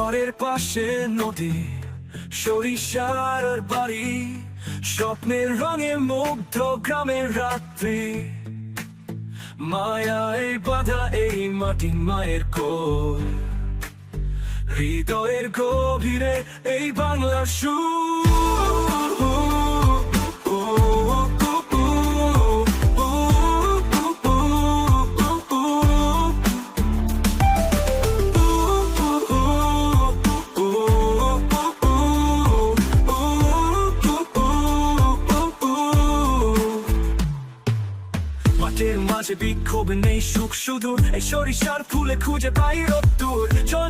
ঘরের পাশে নদী, সরিষার বাড়ি, স্বপ্নের রঙে মুগ্ধ গ্রামের রাত্রি। মায়ায় বাঁধা এই মাটি মায়ের কোল, হৃদয়ের গভীরে এই বাংলার সুর। মাঠের মাঝে বিক্ষোভ নেই সুখ শুধু, এই সরিষার ফুলে খুঁজে পাই রোদ্দুর। চল